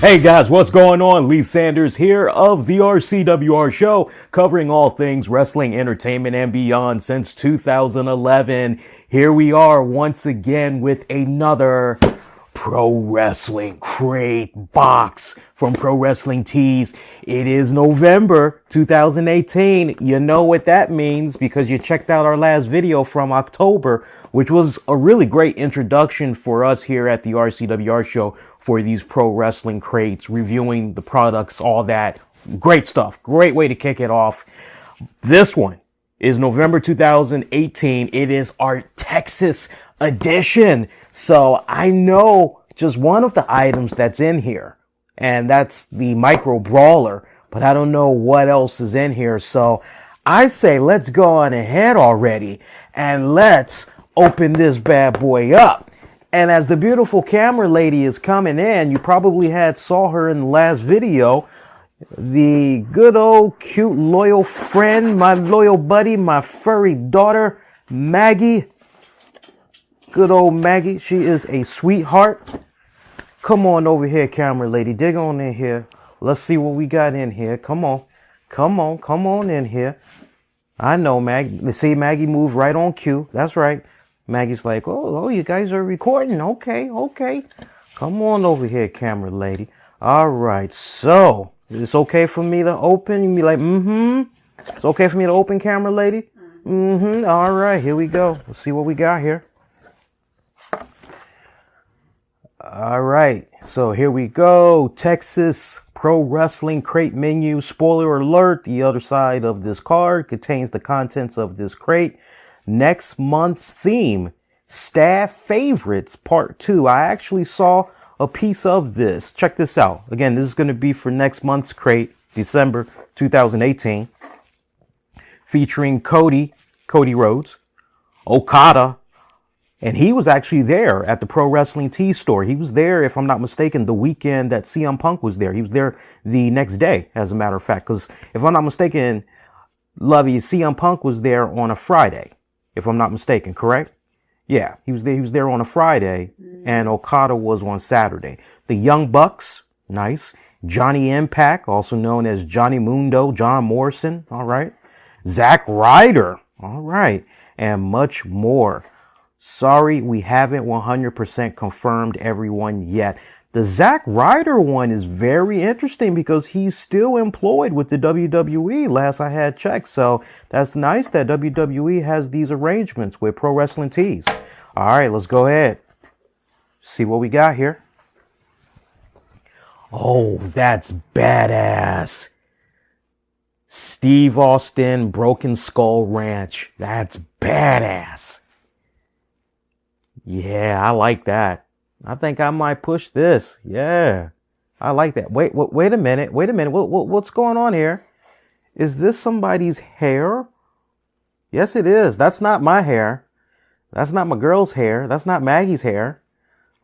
Hey guys, what's going on? Lee Sanders here of the RCWR Show, covering all things wrestling, entertainment, and beyond since 2011. Here we are once again with another Pro Wrestling Crate box from Pro Wrestling Tees. It is November 2018. You know what that means because you checked out our last video from October, which was a really great introduction for us here at the RCWR Show for these Pro Wrestling Crates, reviewing the products, all that. Great stuff. Great way to kick it off. This one is November 2018. It is our Texas edition. So I know just one of the items that's in here, and that's the Micro Brawler, but I don't know what else is in here. So I say let's go on ahead already and let's open this bad boy up. And as the beautiful camera lady is coming in, you probably saw her in the last video. The good old cute loyal friend, my loyal buddy, my furry daughter, Maggie. Good old Maggie. She is a sweetheart. Come on over here, camera lady. Dig on in here. Let's see what we got in here. Come on. Come on in here. I know, Maggie. See, Maggie moved right on cue. That's right. Maggie's like, oh, you guys are recording. Okay. Come on over here, camera lady. All right. So, it's okay for me to open? You be like, It's okay for me to open, camera lady? All right, here we go. Let's see what we got here. All right. So here we go. Texas Pro Wrestling Crate menu. Spoiler alert. The other side of this card contains the contents of this crate. Next month's theme, Staff Favorites Part 2. I actually saw a piece of this. Check this out. Again, this is going to be for next month's crate, December 2018. Featuring Cody Rhodes, Okada, and he was actually there at the Pro Wrestling Tees store. He was there, if I'm not mistaken, the weekend that CM Punk was there. He was there the next day, as a matter of fact, because if I'm not mistaken, Lovey, CM Punk was there on a Friday. If I'm not mistaken, correct? Yeah, he was there on a Friday, and Okada was on Saturday. The Young Bucks, nice. Johnny Impact, also known as Johnny Mundo, John Morrison, all right. Zack Ryder, all right. And much more. Sorry, we haven't 100% confirmed everyone yet. The Zack Ryder one is very interesting because he's still employed with the WWE, last I had checked. So that's nice that WWE has these arrangements with Pro Wrestling Tees. All right, let's go ahead. See what we got here. Oh, that's badass. Steve Austin, Broken Skull Ranch. That's badass. Yeah, I like that. I think I might push this. Yeah, I like that. Wait a minute. What's going on here? Is this somebody's hair? Yes, it is. That's not my hair. That's not my girl's hair. That's not Maggie's hair.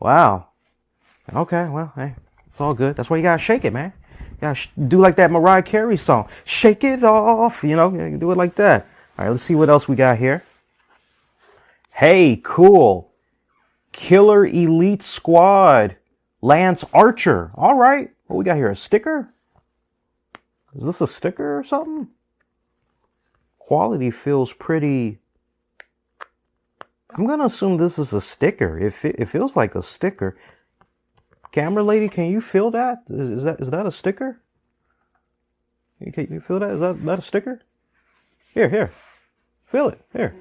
Wow. Okay, well, hey, it's all good. That's why you gotta shake it, man. You gotta do like that Mariah Carey song. Shake it off. You know, you do it like that. All right, let's see what else we got here. Hey, cool. Killer Elite Squad, Lance Archer. All right. What we got here? A sticker? Is this a sticker or something? Quality feels pretty. I'm going to assume this is a sticker. It feels like a sticker. Camera lady, can you feel that? Is that a sticker? Can you feel that? Is that a sticker? Here. Feel it. Here.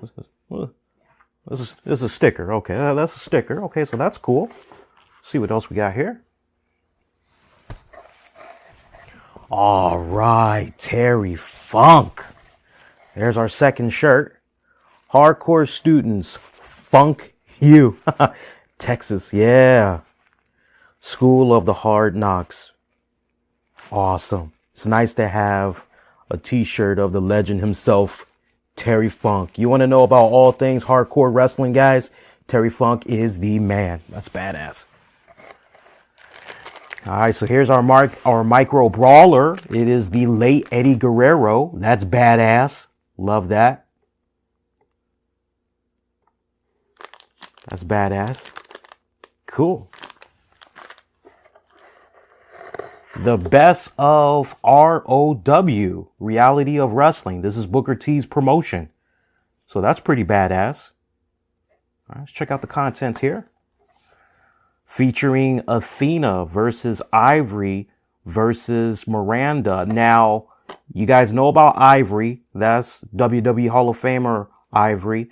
This is a sticker. Okay, that's a sticker. Okay, so that's cool. See what else we got here. All right, Terry Funk. There's our second shirt. Hardcore Students, Funk You. Texas, yeah. School of the Hard Knocks. Awesome. It's nice to have a t-shirt of the legend himself, Terry Funk. You want to know about all things hardcore wrestling, guys? Terry Funk is the man. That's badass. All right, so here's our Micro Brawler. It is the late Eddie Guerrero. That's badass. Love that. That's badass. Cool. The Best of ROW, Reality of Wrestling. This is Booker T's promotion. So that's pretty badass. All right, let's check out the contents here. Featuring Athena versus Ivory versus Miranda. Now, you guys know about Ivory. That's WWE Hall of Famer Ivory.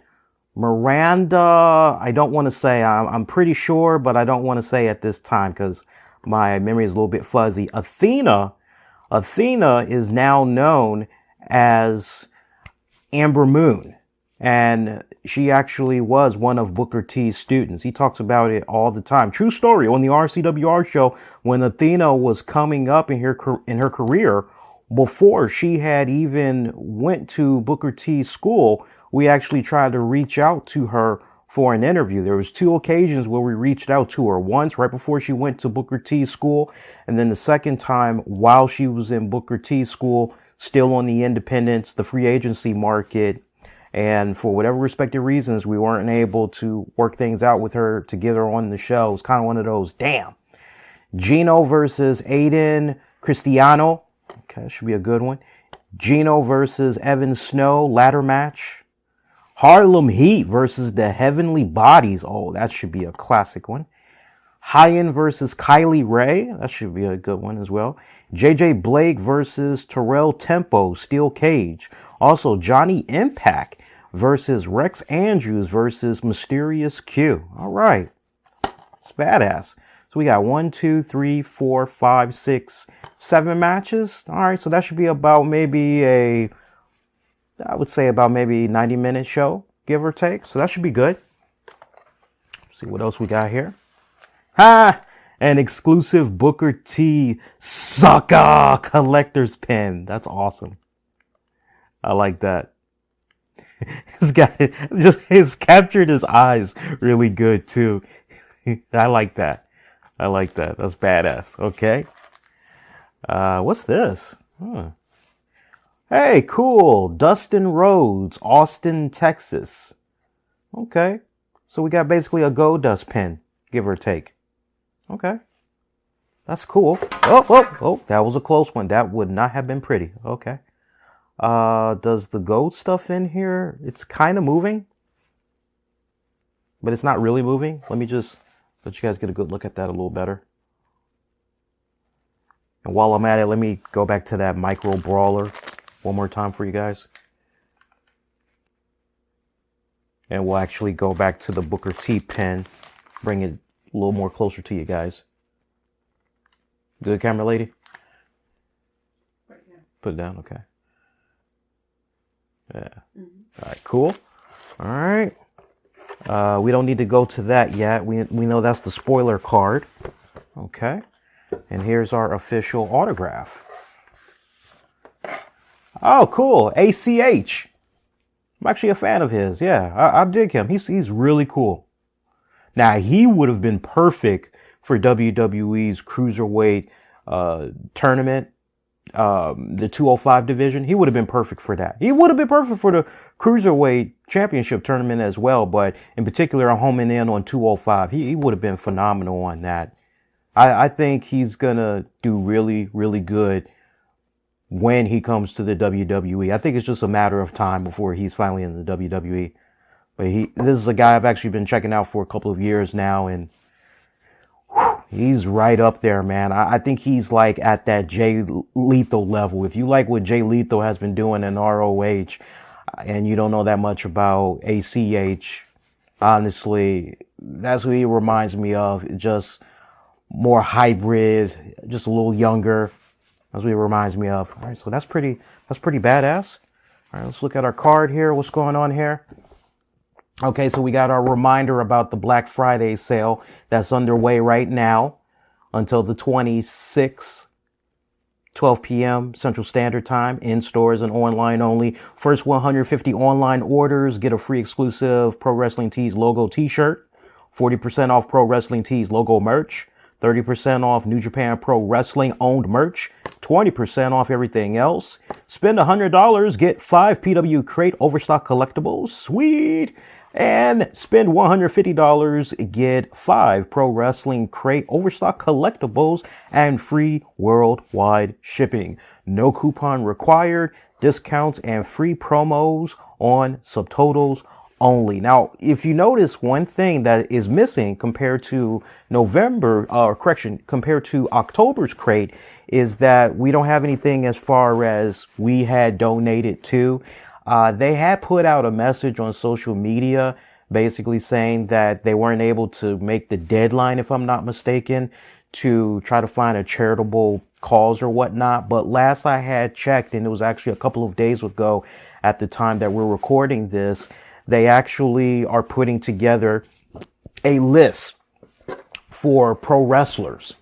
Miranda, I don't want to say. I'm pretty sure, but I don't want to say at this time because my memory is a little bit fuzzy. Athena is now known as Amber Moon. And she actually was one of Booker T's students. He talks about it all the time. True story. On the RCWR show, when Athena was coming up in her career, before she had even went to Booker T's school, we actually tried to reach out to her for an interview. There was 2 occasions where we reached out to her. Once right before she went to Booker T's school, and then the second time while she was in Booker T's school, still on the independents, the free agency market. And for whatever respective reasons, we weren't able to work things out with her to get her on the show. It was kind of one of those, damn. Gino versus Aiden Cristiano. Okay, should be a good one. Gino versus Evan Snow, ladder match. Harlem Heat versus the Heavenly Bodies. Oh, that should be a classic one. Hyen versus Kylie Ray. That should be a good one as well. JJ Blake versus Terrell Tempo, steel cage. Also, Johnny Impact versus Rex Andrews versus Mysterious Q. All right. It's badass. So we got 1, 2, 3, 4, 5, 6, 7 matches. All right. So that should be about maybe I would say about maybe 90-minute show, give or take. So that should be good. Let's see what else we got here. An exclusive Booker T sucker collector's pin. That's awesome. I like that. This guy just has captured his eyes really good too. I like that. That's badass. Okay. What's this? Hey, cool. Dustin Rhodes, Austin, Texas. Okay. So we got basically a Goldust pin, give or take. Okay. That's cool. Oh, that was a close one. That would not have been pretty. Okay. Does the gold stuff in here? It's kind of moving, but it's not really moving. Let me just let you guys get a good look at that a little better. And while I'm at it, let me go back to that micro brawler one more time for you guys. And we'll actually go back to the Booker T pin, bring it a little more closer to you guys. Good, camera lady? Right here. Put it down, okay. Yeah. Mm-hmm. All right, cool. All right. We don't need to go to that yet. We know that's the spoiler card. Okay. And here's our official autograph. Oh, cool. ACH. I'm actually a fan of his. Yeah, I dig him. He's really cool. Now, he would have been perfect for WWE's Cruiserweight tournament, the 205 division. He would have been perfect for that. He would have been perfect for the Cruiserweight Championship tournament as well, but in particular, I'm homing in on 205. He would have been phenomenal on that. I think he's going to do really, really good when he comes to the WWE. I think it's just a matter of time before he's finally in the WWE. But this is a guy I've actually been checking out for a couple of years now, and he's right up there, man. I think he's like at that Jay Lethal level. If you like what Jay Lethal has been doing in ROH, and you don't know that much about ACH, honestly, that's what he reminds me of. Just more hybrid, just a little younger. That's what it reminds me of. All right, so that's pretty badass. All right, let's look at our card here. What's going on here? Okay, so we got our reminder about the Black Friday sale that's underway right now until the 26th, 12 p.m. Central Standard Time, in stores and online only. First 150 online orders get a free exclusive Pro Wrestling Tees logo t-shirt, 40% off Pro Wrestling Tees logo merch, 30% off New Japan Pro Wrestling owned merch, 20% off everything else. Spend $100, get 5 PW Crate Overstock collectibles. Sweet. And spend $150, get 5 Pro Wrestling Crate Overstock collectibles and free worldwide shipping. No coupon required, discounts and free promos on subtotals only. Now, if you notice, one thing that is missing compared to compared to October's crate is that we don't have anything as far as we had donated to. They had put out a message on social media basically saying that they weren't able to make the deadline, if I'm not mistaken, to try to find a charitable cause or whatnot. But last I had checked, and it was actually a couple of days ago at the time that we're recording this, they actually are putting together a list for pro wrestlers.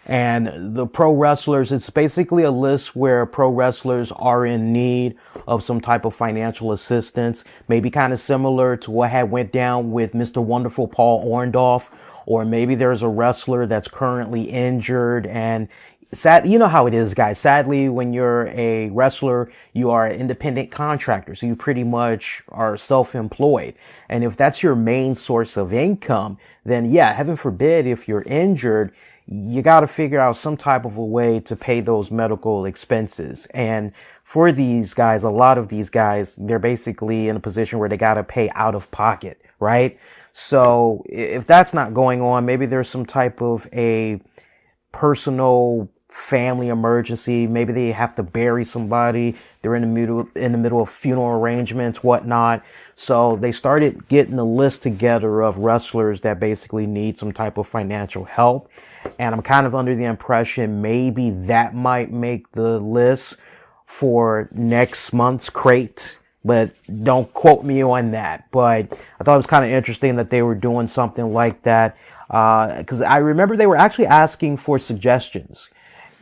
And the pro wrestlers, it's basically a list where pro wrestlers are in need of some type of financial assistance, maybe kind of similar to what had went down with Mr. Wonderful Paul Orndorff, or maybe there's a wrestler that's currently injured and sad. You know how it is, guys. Sadly, when you're a wrestler, you are an independent contractor. So you pretty much are self-employed. And if that's your main source of income, then yeah, heaven forbid, if you're injured, you got to figure out some type of a way to pay those medical expenses. And for these guys, a lot of these guys, they're basically in a position where they got to pay out of pocket, right? So if that's not going on, maybe there's some type of a personal family emergency. Maybe they have to bury somebody. They're in the middle of funeral arrangements, whatnot. So they started getting a list together of wrestlers that basically need some type of financial help. And I'm kind of under the impression maybe that might make the list for next month's crate, but don't quote me on that. But I thought it was kind of interesting that they were doing something like that. Because I remember they were actually asking for suggestions.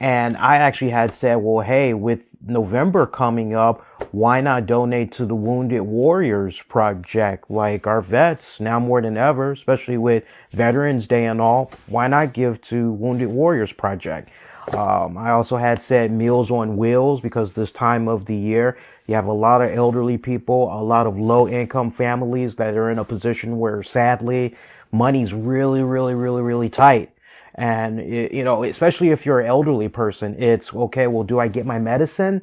And I actually had said, well, hey, with November coming up, why not donate to the Wounded Warriors Project? Like our vets now more than ever, especially with Veterans Day and all, why not give to Wounded Warriors Project? I also had said Meals on Wheels, because this time of the year, you have a lot of elderly people, a lot of low income families that are in a position where sadly money's really tight. And, you know, especially if you're an elderly person, it's okay, well, do I get my medicine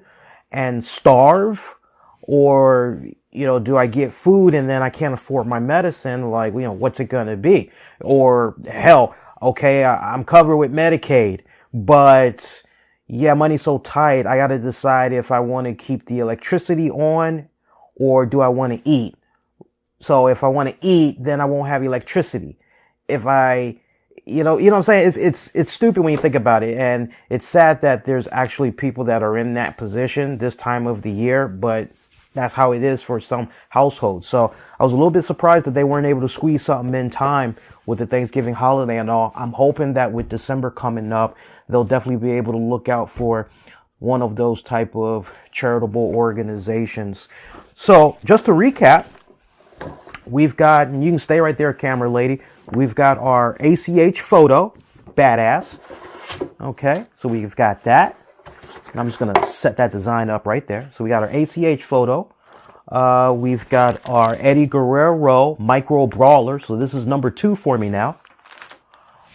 and starve? Or, you know, do I get food and then I can't afford my medicine? Like, you know, what's it going to be? Or hell, okay, I'm covered with Medicaid, but yeah, money's so tight. I got to decide if I want to keep the electricity on or do I want to eat? So if I want to eat, then I won't have electricity. If you know what I'm saying? It's stupid when you think about it. And it's sad that there's actually people that are in that position this time of the year, but that's how it is for some households. So I was a little bit surprised that they weren't able to squeeze something in time with the Thanksgiving holiday and all. I'm hoping that with December coming up, they'll definitely be able to look out for one of those type of charitable organizations. So just to recap, we've got, and you can stay right there, camera lady. We've got our ACH photo, badass. Okay, so we've got that. And I'm just going to set that design up right there. So we got our ACH photo. We've got our Eddie Guerrero Micro Brawler. So this is number 2 for me now.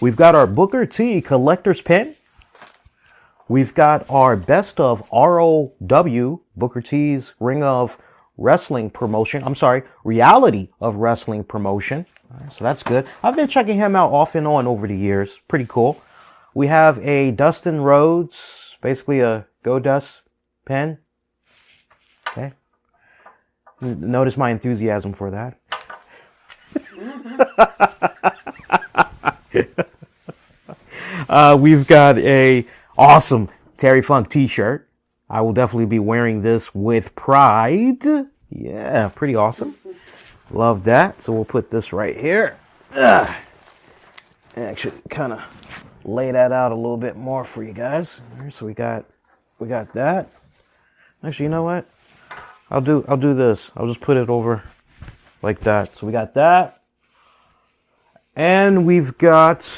We've got our Booker T collector's pin. We've got our Best of ROW, Booker T's Ring of Wrestling promotion. I'm sorry, Reality of Wrestling promotion. Right, so that's good. I've been checking him out off and on over the years. Pretty cool. We have a Dustin Rhodes, basically a Go Dust pen. Okay. Notice my enthusiasm for that. We've got a awesome Terry Funk t-shirt. I will definitely be wearing this with pride. Yeah, pretty awesome. Love that. So we'll put this right here. Actually, kind of lay that out a little bit more for you guys. So we got that. Actually, you know what? I'll do this. I'll just put it over like that. So we got that. And we've got,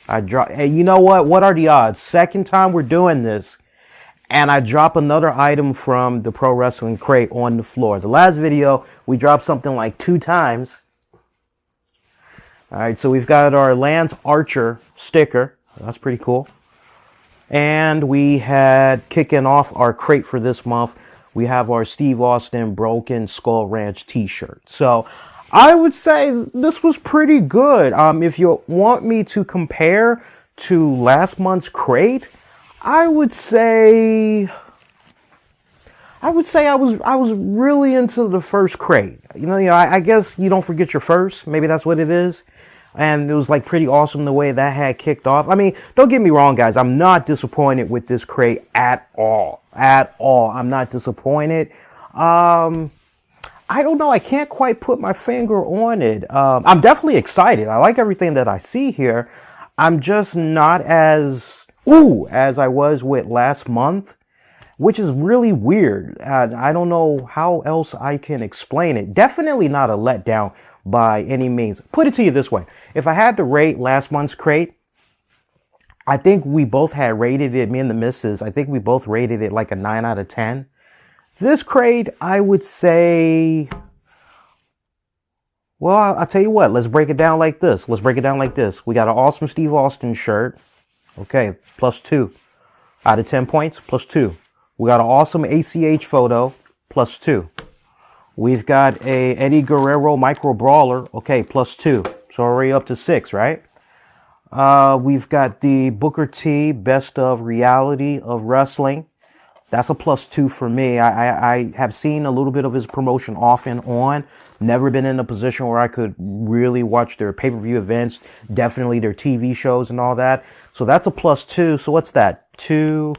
hey, you know what? What are the odds? Second time we're doing this. and I drop another item from the Pro Wrestling Crate on the floor. The last video, we dropped something like 2 times. All right, so we've got our Lance Archer sticker. That's pretty cool. And we had, kicking off our crate for this month, we have our Steve Austin Broken Skull Ranch t-shirt. So I would say this was pretty good. If you want me to compare to last month's crate, I would say I was really into the first crate. I guess you don't forget your first. Maybe that's what it is. And it was like pretty awesome the way that had kicked off. I mean, don't get me wrong, guys. I'm not disappointed with this crate at all. At all. I'm not disappointed. I don't know. I can't quite put my finger on it. I'm definitely excited. I like everything that I see here. I'm just not as as I was with last month, which is really weird. I don't know how else I can explain it. Definitely not a letdown by any means. Put it to you this way. If I had to rate last month's crate, I think we both had rated it, me and the missus, I think we both rated it like a 9 out of 10. This crate, I would say, well, I'll tell you what, let's break it down like this. We got an awesome Steve Austin shirt. Okay, +2 out of 10 points, +2. We got an awesome ACH photo, +2. We've got a Eddie Guerrero Micro Brawler, okay, +2. So already up to 6, right? We've got the Booker T Best of Reality of Wrestling. That's a +2 for me. I have seen a little bit of his promotion off and on. Never been in a position where I could really watch their pay-per-view events. Definitely their TV shows and all that. So that's a +2. So what's that? 2,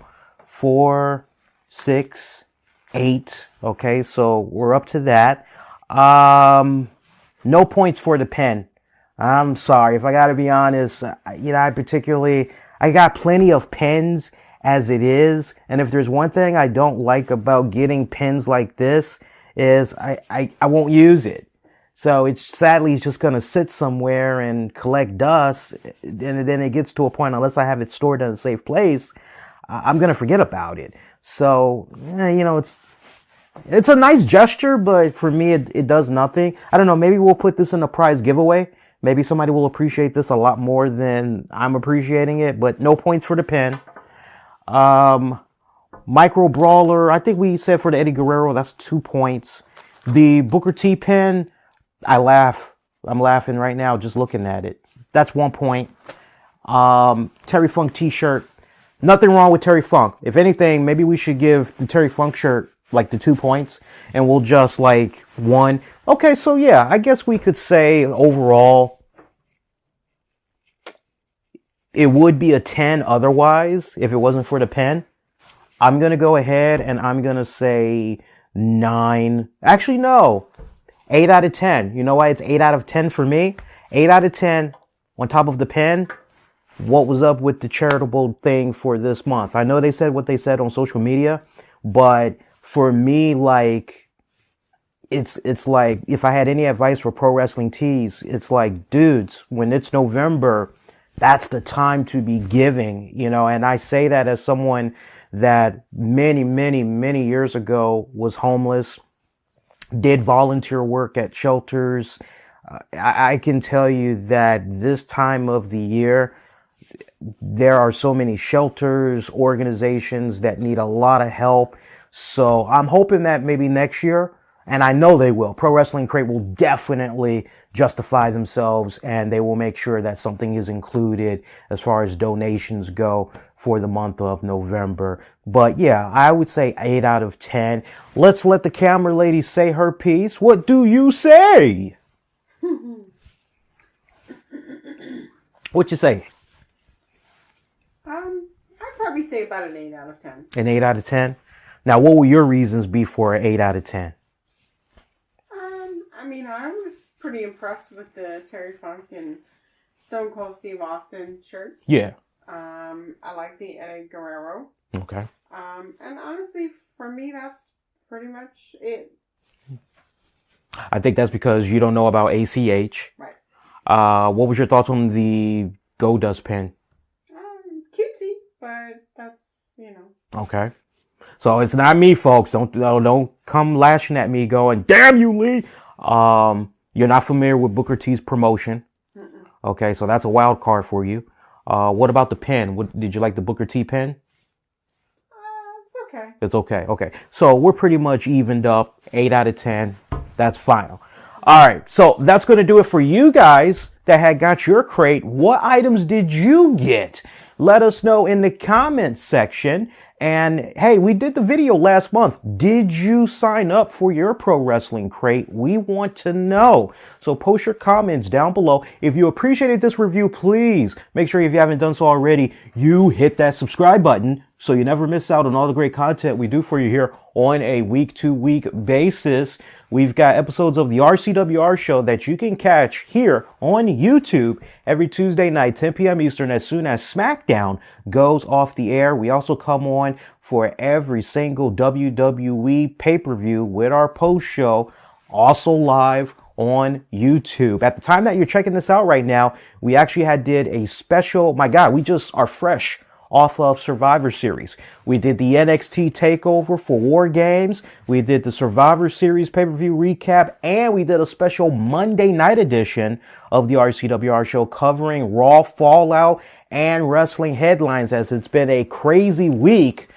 4, 6, 8. Okay, so we're up to that. No points for the pen. I'm sorry. If I got to be honest, I got plenty of pens as it is. And if there's one thing I don't like about getting pens like this is I won't use it. So it's just going to sit somewhere and collect dust. And then it gets to a point, unless I have it stored in a safe place, I'm going to forget about it. So, it's a nice gesture, but for me, it does nothing. I don't know. Maybe we'll put this in a prize giveaway. Maybe somebody will appreciate this a lot more than I'm appreciating it, but no points for the pen. Micro Brawler, I think we said for the Eddie Guerrero, that's 2 points. The Booker T pen, I laugh. I'm laughing right now just looking at it. That's 1 point. Terry Funk t-shirt, nothing wrong with Terry Funk. If anything, maybe we should give the Terry Funk shirt like the 2 points and we'll just like 1. Okay, so yeah, I guess we could say overall it would be a 10 otherwise if it wasn't for the pen. I'm going to go ahead and I'm going to say 9. Actually, no. 8 out of 10. You know why it's 8 out of 10 for me? 8 out of 10 on top of the pen. What was up with the charitable thing for this month? I know they said what they said on social media, but for me, like, it's like, if I had any advice for Pro Wrestling Tees, it's like, dudes, when it's November, that's the time to be giving, and I say that as someone that many, many, many years ago was homeless, did volunteer work at shelters. I can tell you that this time of the year, there are so many shelters, organizations that need a lot of help. So I'm hoping that maybe next year, and I know they will, Pro Wrestling Crate will definitely justify themselves and they will make sure that something is included as far as donations go for the month of November. But yeah, I would say 8 out of 10. Let's let the camera lady say her piece. What do you say? What you say? I'd probably say about an 8 out of 10. An 8 out of 10? Now, what will your reasons be for an 8 out of 10? I was pretty impressed with the Terry Funk and Stone Cold Steve Austin shirts. Yeah. I like the Eddie Guerrero. Okay. And honestly, for me, that's pretty much it. I think that's because you don't know about ACH. Right. What was your thoughts on the Goldust pen? Cutesy, but that's, Okay. So it's not me, folks. Don't come lashing at me going, damn you, Lee. You're not familiar with Booker T's promotion. Okay, so that's a wild card for you. What about the pen? Did you like the Booker T pen? It's okay. It's okay. Okay. So we're pretty much evened up. 8 out of 10. That's final. All right. So that's going to do it for you guys that had got your crate. What items did you get? Let us know in the comments section. And hey, we did the video last month. Did you sign up for your pro wrestling crate? We want to know. So post your comments down below. If you appreciated this review, please make sure if you haven't done so already, you hit that subscribe button so you never miss out on all the great content we do for you here on a week-to-week basis. We've got episodes of the RCWR show that you can catch here on YouTube every Tuesday night, 10 p.m. Eastern, as soon as SmackDown goes off the air. We also come on for every single WWE pay-per-view with our post show, also live on YouTube. At the time that you're checking this out right now, we actually did a special, my God, we just are fresh off of Survivor Series. We did the NXT takeover for War Games. We did the Survivor Series pay-per-view recap, and we did a special Monday night edition of the RCWR show covering Raw Fallout and wrestling headlines, as it's been a crazy week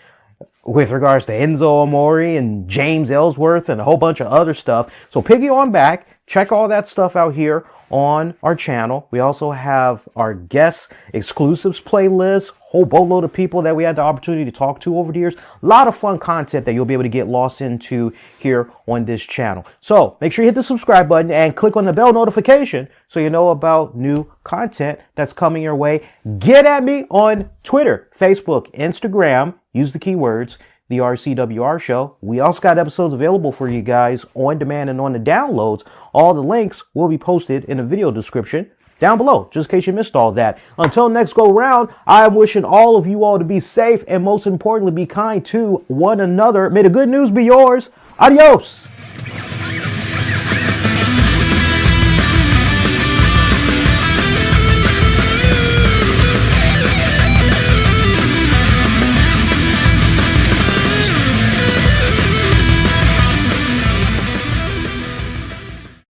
with regards to Enzo Amore and James Ellsworth and a whole bunch of other stuff. So piggy on back, check all that stuff out here on our channel. We also have our guest exclusives playlist, whole boatload of people that we had the opportunity to talk to over the years. A lot of fun content that you'll be able to get lost into here on this channel. So make sure you hit the subscribe button and click on the bell notification so you know about new content that's coming your way. Get at me on Twitter, Facebook, Instagram. Use the keywords the RCWR show. We also got episodes available for you guys on demand and on the downloads. All the links will be posted in the video description down below, just in case you missed all that. Until next go round, I am wishing all of you all to be safe and most importantly, be kind to one another. May the good news be yours. Adios.